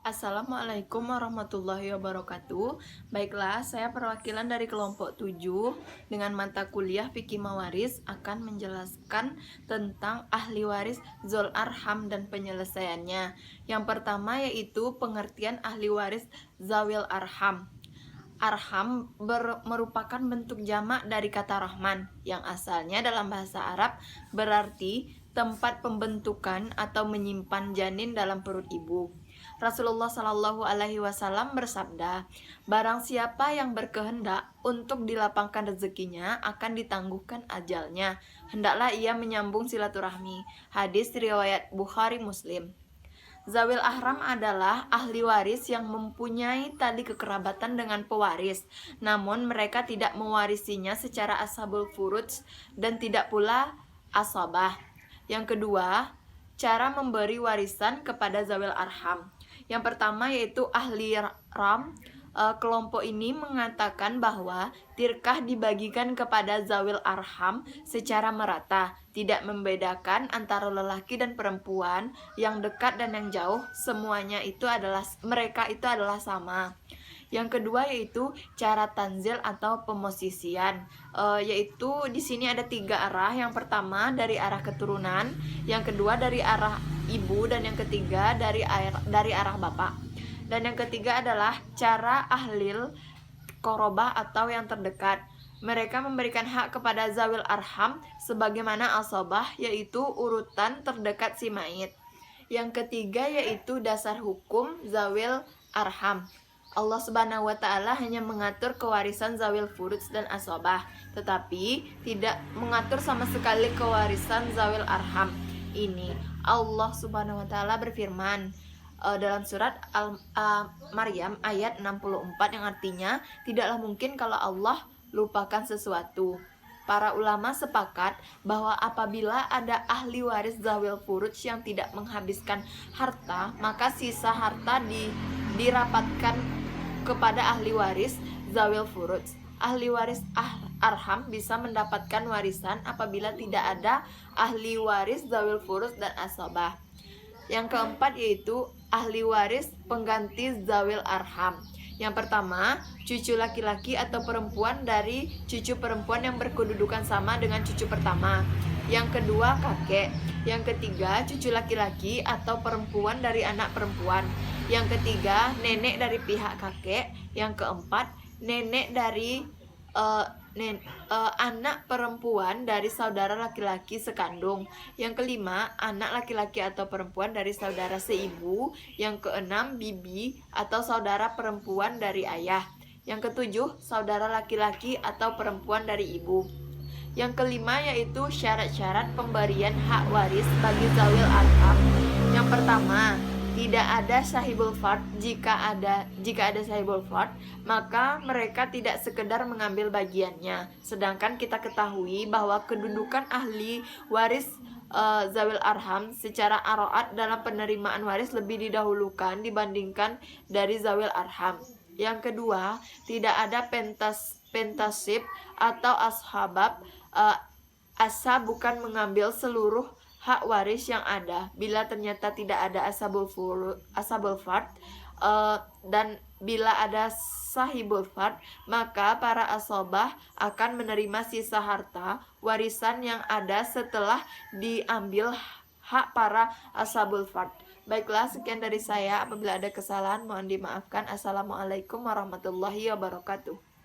Assalamualaikum warahmatullahi wabarakatuh. Baiklah, saya perwakilan dari kelompok 7 dengan mata kuliah Fikih Mawaris akan menjelaskan tentang ahli waris Zul Arham dan penyelesaiannya. Yang pertama yaitu pengertian ahli waris Zawil Arham. Arham merupakan bentuk jamak dari kata Rahman yang asalnya dalam bahasa Arab berarti tempat pembentukan atau menyimpan janin dalam perut ibu. Rasulullah Shallallahu Alaihi Wasallam bersabda, barang siapa yang berkehendak untuk dilapangkan rezekinya akan ditangguhkan ajalnya. Hendaklah ia menyambung silaturahmi. Hadis riwayat Bukhari Muslim. Zawil Ahram adalah ahli waris yang mempunyai tali kekerabatan dengan pewaris, namun mereka tidak mewarisinya secara ashabul furuj dan tidak pula asabah. Yang kedua, cara memberi warisan kepada Zawil Arham. Yang pertama yaitu ahli ram. Kelompok ini mengatakan bahwa tirkah dibagikan kepada Zawil Arham secara merata, tidak membedakan antara lelaki dan perempuan, yang dekat dan yang jauh, semuanya itu adalah mereka itu adalah sama. Yang kedua yaitu cara tanzil atau pemosisian, yaitu di sini ada 3 arah. Yang pertama dari arah keturunan, yang kedua dari arah ibu, dan yang ketiga dari arah bapak. Dan yang ketiga adalah cara ahlil korobah atau yang terdekat. Mereka memberikan hak kepada Zawil Arham sebagaimana asobah, yaitu urutan terdekat si mayit. Yang ketiga yaitu dasar hukum Zawil Arham. Allah Subhanahu wa Ta'ala hanya mengatur kewarisan Zawil Furuj dan Asobah, tetapi tidak mengatur sama sekali kewarisan Zawil Arham. Ini Allah Subhanahu wa Ta'ala berfirman dalam surat Maryam ayat 64 yang artinya, tidaklah mungkin kalau Allah lupakan sesuatu. Para ulama sepakat bahwa apabila ada ahli waris Zawil Furuj yang tidak menghabiskan harta, maka sisa harta dirapatkan kepada ahli waris Zawil Furuj. Ahli waris Arham bisa mendapatkan warisan apabila tidak ada ahli waris Zawil Furuj dan Asabah. Yang keempat yaitu ahli waris pengganti Zawil Arham. Yang pertama, cucu laki-laki atau perempuan dari cucu perempuan yang berkedudukan sama dengan cucu pertama. Yang kedua, kakek. Yang ketiga, cucu laki-laki atau perempuan dari anak perempuan. Yang ketiga, nenek dari pihak kakek. Yang keempat, nenek dari anak perempuan dari saudara laki-laki sekandung. Yang kelima, anak laki-laki atau perempuan dari saudara seibu. Yang keenam, bibi atau saudara perempuan dari ayah. Yang ketujuh, saudara laki-laki atau perempuan dari ibu. Yang kelima yaitu syarat-syarat pemberian hak waris bagi Zawil Arham. Yang pertama, tidak ada sahibul fard. Jika ada sahibul fard, maka mereka tidak sekedar mengambil bagiannya. Sedangkan kita ketahui bahwa kedudukan ahli waris Zawil Arham secara aroat dalam penerimaan waris lebih didahulukan dibandingkan dari Zawil Arham. Yang kedua, tidak ada pentasib atau ashabab. Asa bukan mengambil seluruh hak waris yang ada. Bila ternyata tidak ada ashabul fard dan bila ada sahibul fard, maka para asobah akan menerima sisa harta warisan yang ada setelah diambil hak para ashabul fard. Baiklah, sekian dari saya. Apabila ada kesalahan mohon dimaafkan. Assalamualaikum warahmatullahi wabarakatuh.